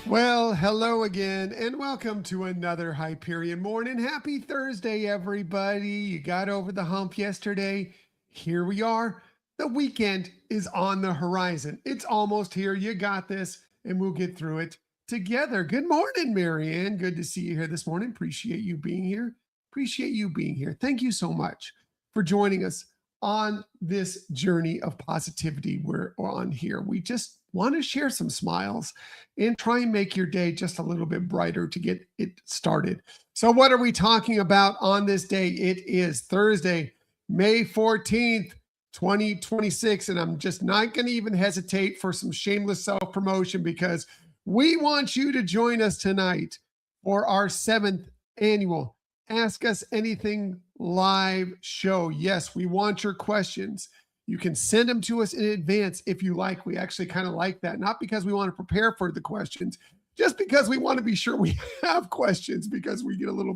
Well, hello again, and welcome to another Hyperion Morning. Happy Thursday, everybody. You got over the hump yesterday. Here we are. The weekend is on the horizon. It's almost here. You got this, and we'll get through it together. Good morning, Marianne. Good to see you here this morning. Appreciate you being here. Appreciate you being here. Thank you so much for joining us on this journey of positivity we're on here. We just want to share some smiles and try and make your day just a little bit brighter to get it started. So, what are we talking about on this day? It is Thursday, May 14th, 2026. And I'm just not going to even hesitate for some shameless self promotion because we want you to join us tonight for our 7th annual Ask Us Anything live show. Yes, we want your questions. You can send them to us in advance if you like. We actually kind of like that, not because we want to prepare for the questions, just because we want to be sure we have questions because we get a little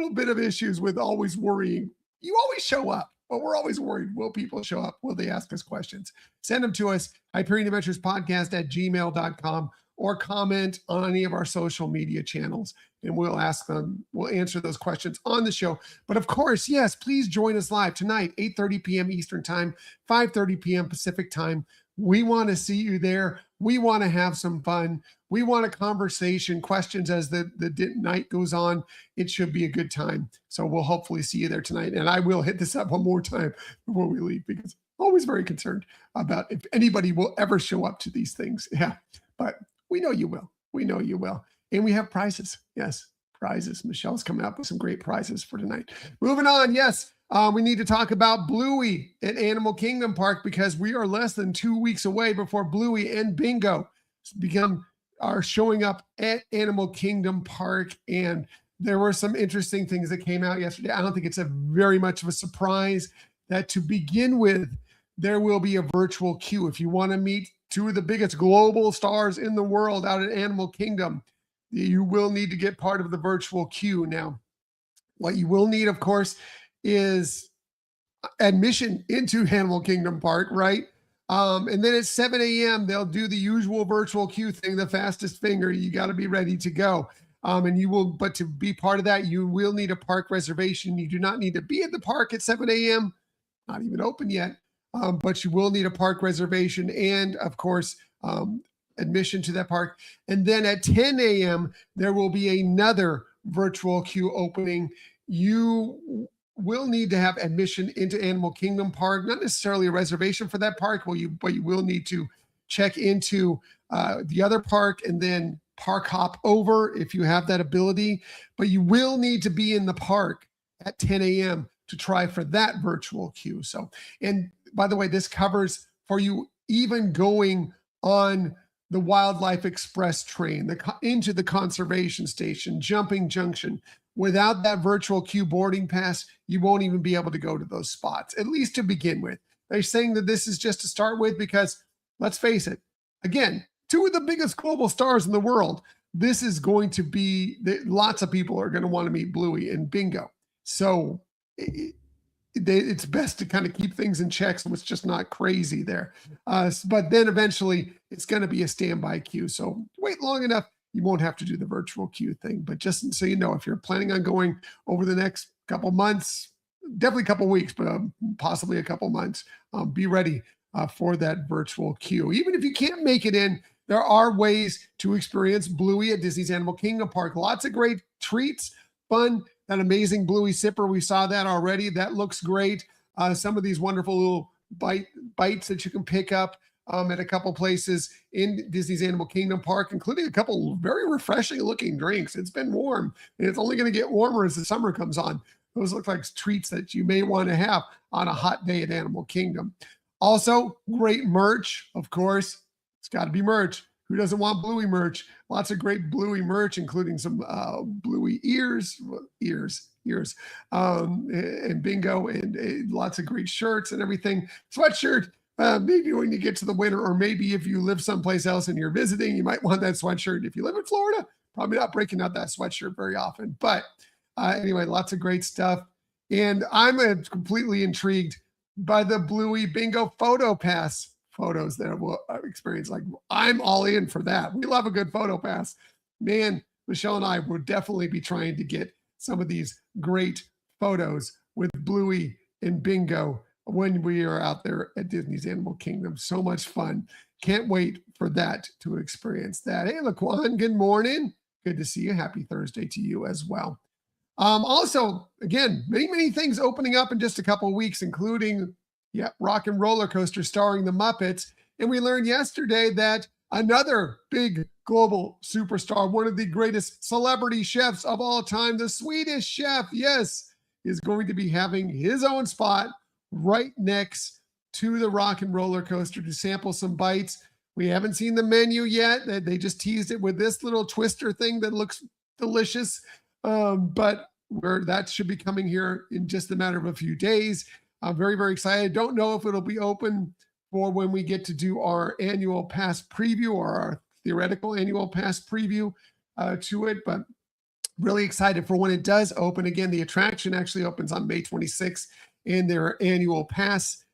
bit of issues with always worrying. You always show up, but we're always worried. Will people show up? Will they ask us questions? Send them to us, Hyperion Adventures Podcast at gmail.com, or comment on any of our social media channels, and we'll answer those questions on the show. But of course, yes, please join us live tonight, 8:30 p.m. Eastern Time, 5:30 p.m. Pacific Time. We want to see you there. We want to have some fun. We want a conversation, questions as the night goes on. It should be a good time. So we'll hopefully see you there tonight. And I will hit this up one more time before we leave because I'm always very concerned about if anybody will ever show up to these things. Yeah, but we know you will. We know you will. And we have prizes. Yes, prizes. Michelle's coming up with some great prizes for tonight. Moving on. Yes, we need to talk about Bluey at Animal Kingdom Park because we are less than 2 weeks away before Bluey and Bingo are showing up at Animal Kingdom Park. And there were some interesting things that came out yesterday. I don't think it's a very much of a surprise that to begin with, there will be a virtual queue. If you want to meet two of the biggest global stars in the world out at Animal Kingdom, you will need to get part of the virtual queue. Now, what you will need, of course, is admission into Animal Kingdom Park, right? And then at 7 a.m., they'll do the usual virtual queue thing, the fastest finger. You got to be ready to go. But to be part of that, you will need a park reservation. You do not need to be at the park at 7 a.m., not even open yet. But you will need a park reservation and, of course, admission to that park. And then at 10 a.m., there will be another virtual queue opening. You will need to have admission into Animal Kingdom Park, not necessarily a reservation for that park, but you will need to check into the other park and then park hop over if you have that ability. But you will need to be in the park at 10 a.m. to try for that virtual queue. So, and by the way, this covers for you even going on the Wildlife Express train, into the conservation station, Jumping Junction. Without that virtual queue boarding pass, you won't even be able to go to those spots, at least to begin with. They're saying that this is just to start with because, let's face it, again, two of the biggest global stars in the world. This is going to be, lots of people are going to want to meet Bluey and Bingo. So it's best to kind of keep things in check so it's just not crazy there. But then eventually it's going to be a standby queue. So wait long enough, you won't have to do the virtual queue thing. But just so you know, if you're planning on going over the next couple months, definitely a couple weeks, but possibly a couple months, be ready for that virtual queue. Even if you can't make it in, there are ways to experience Bluey at Disney's Animal Kingdom Park. Lots of great treats, fun. That amazing Bluey sipper, we saw that already. That looks great. Some of these wonderful little bites that you can pick up at a couple places in Disney's Animal Kingdom Park, including a couple very refreshing looking drinks. It's been warm, and it's only going to get warmer as the summer comes on. Those look like treats that you may want to have on a hot day at Animal Kingdom. Also, great merch, of course. It's got to be merch. Who doesn't want Bluey merch? Lots of great Bluey merch, including some Bluey ears, and Bingo, and lots of great shirts and everything. Sweatshirt, maybe when you get to the winter, or maybe if you live someplace else and you're visiting, you might want that sweatshirt. If you live in Florida, probably not breaking out that sweatshirt very often. But anyway, lots of great stuff. And I'm completely intrigued by the Bluey Bingo photo pass photos that we'll experience. Like, I'm all in for that. We love a good photo pass. Man, Michelle and I will definitely be trying to get some of these great photos with Bluey and Bingo when we are out there at Disney's Animal Kingdom. So much fun. Can't wait for that to experience that. Hey, Laquan, good morning. Good to see you. Happy Thursday to you as well. Also, again, many things opening up in just a couple of weeks, including, Rock and Roller Coaster starring the Muppets. And we learned yesterday that another big global superstar, one of the greatest celebrity chefs of all time, the Swedish chef, yes, is going to be having his own spot right next to the Rock and Roller Coaster to sample some bites. We haven't seen the menu yet. They just teased it with this little twister thing that looks delicious. But that should be coming here in just a matter of a few days. I'm very, very excited. Don't know if it'll be open for when we get to do our annual pass preview or our theoretical annual pass preview to it, but really excited for when it does open. Again, the attraction actually opens on May 26th, and their annual pass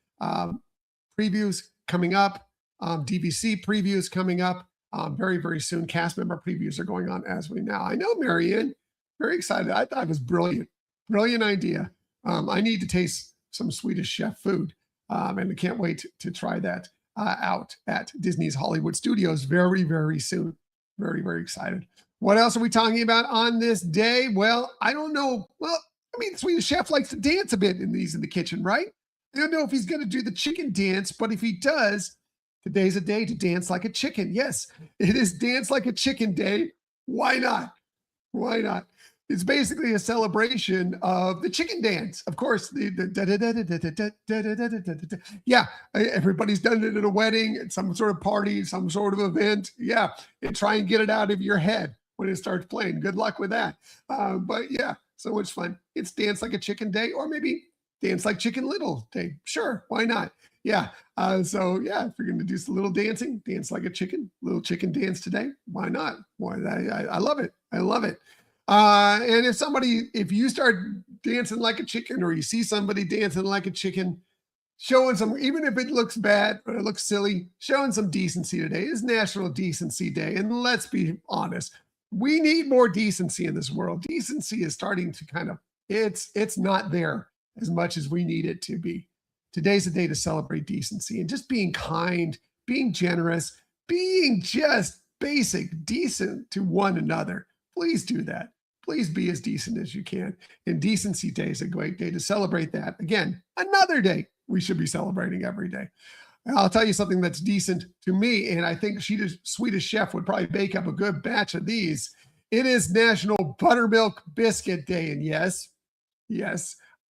previews coming up, DVC previews coming up very, very soon. Cast member previews are going on as we now. I know, Marianne, very excited. I thought it was brilliant. Brilliant idea. I need to taste some Swedish chef food. And I can't wait to try that out at Disney's Hollywood Studios very, very soon. Very, very excited. What else are we talking about on this day? Well, I don't know. Well, I mean, the Swedish chef likes to dance a bit in the kitchen, right? I don't know if he's going to do the chicken dance, but if he does, today's a day to dance like a chicken. Yes, it is Dance Like a Chicken Day. Why not? Why not? It's basically a celebration of the chicken dance. Of course, everybody's done it at a wedding, at some sort of party, some sort of event. Yeah, and try and get it out of your head when it starts playing. Good luck with that. But yeah, so much fun. It's Dance Like a Chicken Day, or maybe Dance Like Chicken Little Day. Sure, why not? Yeah. If you're going to do some little dancing, dance like a chicken, little chicken dance today. Why not? Why? I love it. I love it. And if you start dancing like a chicken, or you see somebody dancing like a chicken, showing some, even if it looks bad or it looks silly, showing some decency today. It's National Decency Day. And let's be honest, we need more decency in this world. Decency is starting to it's not there as much as we need it to be. Today's a day to celebrate decency and just being kind, being generous, being just basic, decent to one another. Please do that. Please be as decent as you can. And Decency Day is a great day to celebrate that. Again, another day we should be celebrating every day. And I'll tell you something that's decent to me, and I think Swedish chef would probably bake up a good batch of these. It is National Buttermilk Biscuit Day. And yes,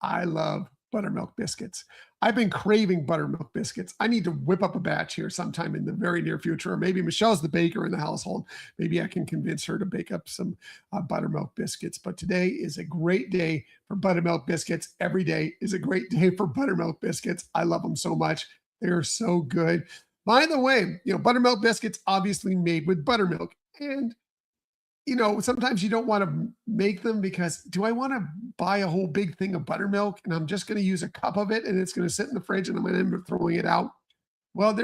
I love buttermilk biscuits. I've been craving buttermilk biscuits. I need to whip up a batch here sometime in the very near future, or maybe Michelle's the baker in the household. Maybe I can convince her to bake up some buttermilk biscuits. But today is a great day for buttermilk biscuits. Every day is a great day for buttermilk biscuits. I love them so much. They're so good. By the way, buttermilk biscuits obviously made with buttermilk. And sometimes you don't want to make them because do I want to buy a whole big thing of buttermilk and I'm just going to use a cup of it and it's going to sit in the fridge and I'm going to end up throwing it out? Well,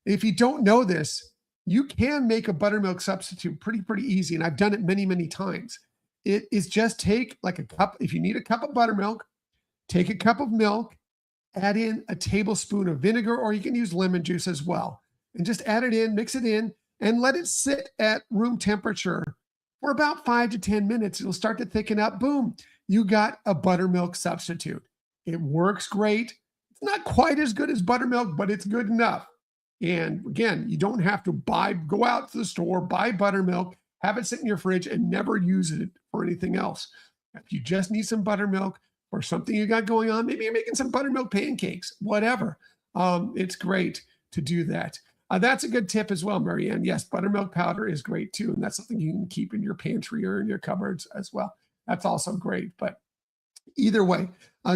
if you don't know this, you can make a buttermilk substitute pretty easy. And I've done it many, many times. It is just take like a cup. If you need a cup of buttermilk, take a cup of milk, add in a tablespoon of vinegar, or you can use lemon juice as well. And just add it in, mix it in, and let it sit at room temperature for about 5 to 10 minutes. It'll start to thicken up. Boom, you got a buttermilk substitute. It works great. It's not quite as good as buttermilk, but it's good enough. And again, you don't have to go out to the store, buy buttermilk, have it sit in your fridge and never use it for anything else. If you just need some buttermilk or something you got going on, maybe you're making some buttermilk pancakes, whatever. It's great to do that. That's a good tip as well, Marianne. Yes, buttermilk powder is great too. And that's something you can keep in your pantry or in your cupboards as well. That's also great. But either way,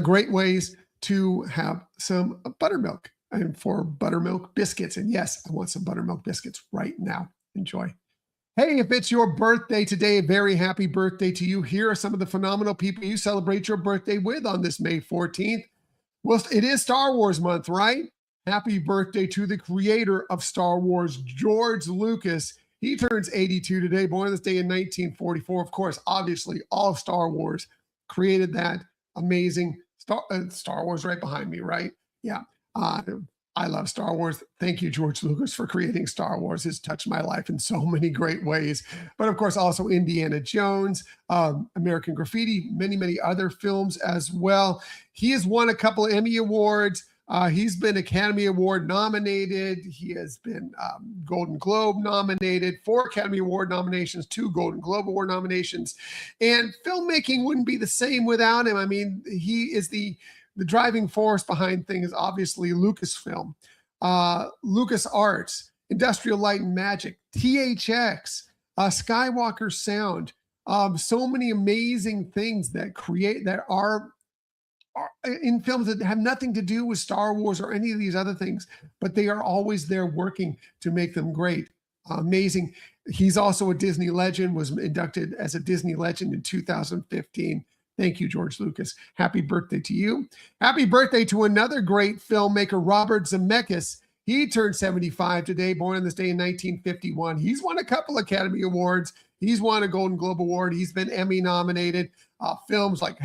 great ways to have some buttermilk and for buttermilk biscuits. And yes, I want some buttermilk biscuits right now. Enjoy. Hey, if it's your birthday today, a very happy birthday to you. Here are some of the phenomenal people you celebrate your birthday with on this May 14th. Well, it is Star Wars month, right? Happy birthday to the creator of Star Wars, George Lucas. He turns 82 today, born this day in 1944. Of course, obviously, all of Star Wars created that amazing Star Wars right behind me, right? Yeah. Uh, I love Star Wars. Thank you, George Lucas, for creating Star Wars. It's touched my life in so many great ways. But of course, also Indiana Jones, American Graffiti, many, many other films as well. He has won a couple of Emmy Awards. He's been Academy Award nominated. He has been Golden Globe nominated, 4 Academy Award nominations, 2 Golden Globe Award nominations. And filmmaking wouldn't be the same without him. I mean, he is the driving force behind things, obviously Lucasfilm, LucasArts, Industrial Light and Magic, THX, Skywalker Sound, so many amazing things that are in films that have nothing to do with Star Wars or any of these other things, but they are always there working to make them great. Amazing. He's also a Disney legend, was inducted as a Disney legend in 2015. Thank you, George Lucas. Happy birthday to you. Happy birthday to another great filmmaker, Robert Zemeckis. He turned 75 today, born on this day in 1951. He's won a couple Academy Awards. He's won a Golden Globe Award. He's been Emmy nominated. Films like,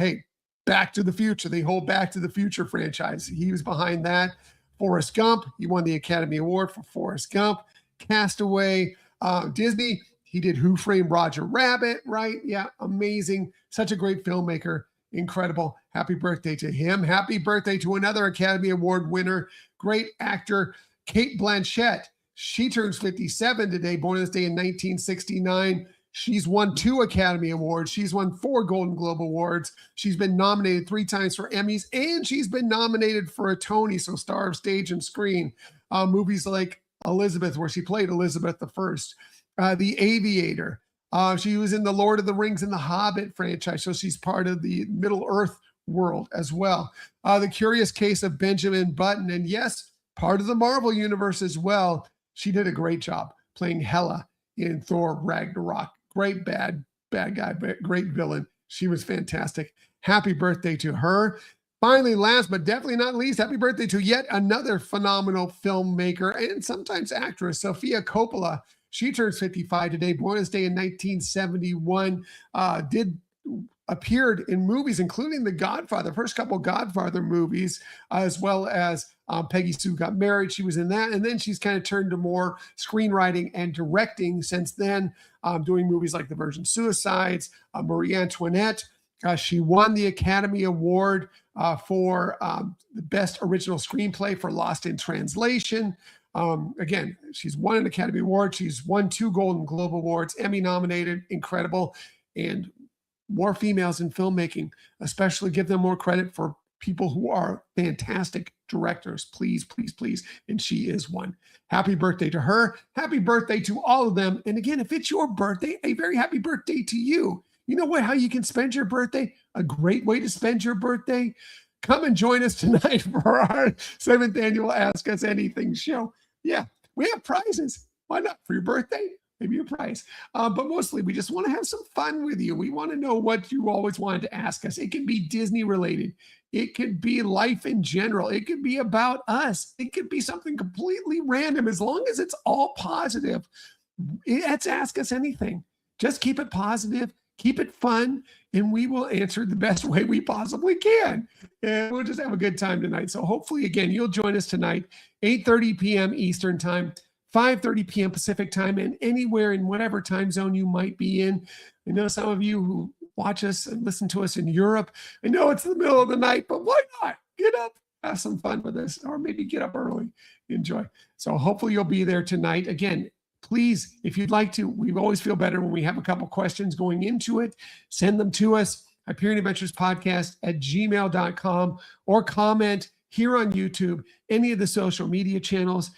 Back to the Future, the whole Back to the Future franchise. He was behind that. Forrest Gump, he won the Academy Award for Forrest Gump. Castaway, Disney, he did Who Framed Roger Rabbit, right? Yeah, amazing. Such a great filmmaker. Incredible. Happy birthday to him. Happy birthday to another Academy Award winner, great actor, Cate Blanchett. She turns 57 today, born this day in 1969. She's won 2 Academy Awards. She's won 4 Golden Globe Awards. She's been nominated 3 times for Emmys, and she's been nominated for a Tony, so star of stage and screen. Movies like Elizabeth, where she played Elizabeth I, The Aviator. She was in the Lord of the Rings and the Hobbit franchise, so she's part of the Middle-earth world as well. The Curious Case of Benjamin Button, and yes, part of the Marvel Universe as well. She did a great job playing Hela in Thor Ragnarok. Great bad guy, great villain. She was fantastic. Happy birthday to her. Finally, last but definitely not least, happy birthday to yet another phenomenal filmmaker and sometimes actress, Sofia Coppola. She turns 55 today, born this day in 1971, appeared in movies, including The Godfather, first couple Godfather movies, as well as Peggy Sue Got Married. She was in that. And then she's kind of turned to more screenwriting and directing since then, doing movies like The Virgin Suicides, Marie Antoinette. She won the Academy Award for the Best Original Screenplay for Lost in Translation. Again, she's won an Academy Award. She's won 2 Golden Globe Awards, Emmy nominated, incredible. And more females in filmmaking, especially give them more credit for people who are fantastic directors. Please, please, please. And she is one. Happy birthday to her. Happy birthday to all of them. And again, if it's your birthday, a very happy birthday to you. You know what? How you can spend your birthday? A great way to spend your birthday? Come and join us tonight for our 7th annual Ask Us Anything show. Yeah, we have prizes. Why not? For your birthday, maybe a prize. But mostly, we just want to have some fun with you. We want to know what you always wanted to ask us. It can be Disney related. It could be life in general. It could be about us. It could be something completely random. As long as it's all positive, let's ask us anything. Just keep it positive. Keep it fun, and we will answer the best way we possibly can. And we'll just have a good time tonight. So hopefully, again, you'll join us tonight, 8:30 p.m. Eastern Time, 5:30 p.m. Pacific Time, and anywhere in whatever time zone you might be in. I know some of you who watch us and listen to us in Europe. I know it's the middle of the night, but why not? Get up, have some fun with us, or maybe get up early, enjoy. So hopefully you'll be there tonight. Again, please, if you'd like to, we always feel better when we have a couple questions going into it. Send them to us, Hyperion Adventures Podcast at gmail.com, or comment here on YouTube, any of the social media channels.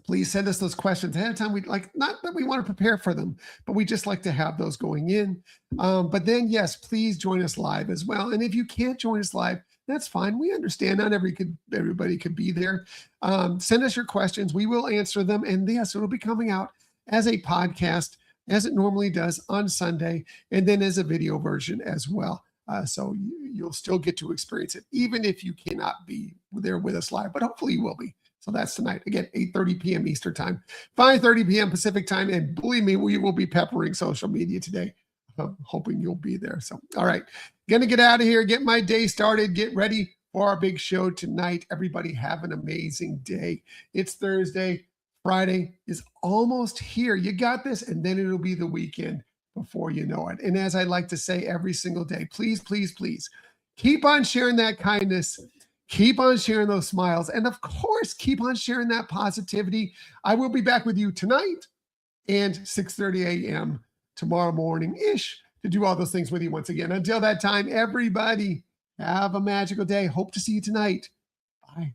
Please send us those questions ahead of time. We'd like, not that we want to prepare for them, but we just like to have those going in. But then, yes, please join us live as well. And if you can't join us live, that's fine. We understand not everybody could be there. Send us your questions. We will answer them. And yes, it'll be coming out as a podcast, as it normally does on Sunday, and then as a video version as well. So you'll still get to experience it, even if you cannot be there with us live, but hopefully you will be. So that's tonight. Again, 8:30 p.m. Eastern time, 5:30 p.m. Pacific time. And believe me, we will be peppering social media today. I'm hoping you'll be there. So, all right. Gonna get out of here, get my day started, get ready for our big show tonight. Everybody have an amazing day. It's Thursday. Friday is almost here. You got this, and then it'll be the weekend before you know it. And as I like to say every single day, please, please, please keep on sharing that kindness. Keep on sharing those smiles. And of course, keep on sharing that positivity. I will be back with you tonight and 6:30 a.m. tomorrow morning-ish to do all those things with you once again. Until that time, everybody, have a magical day. Hope to see you tonight. Bye.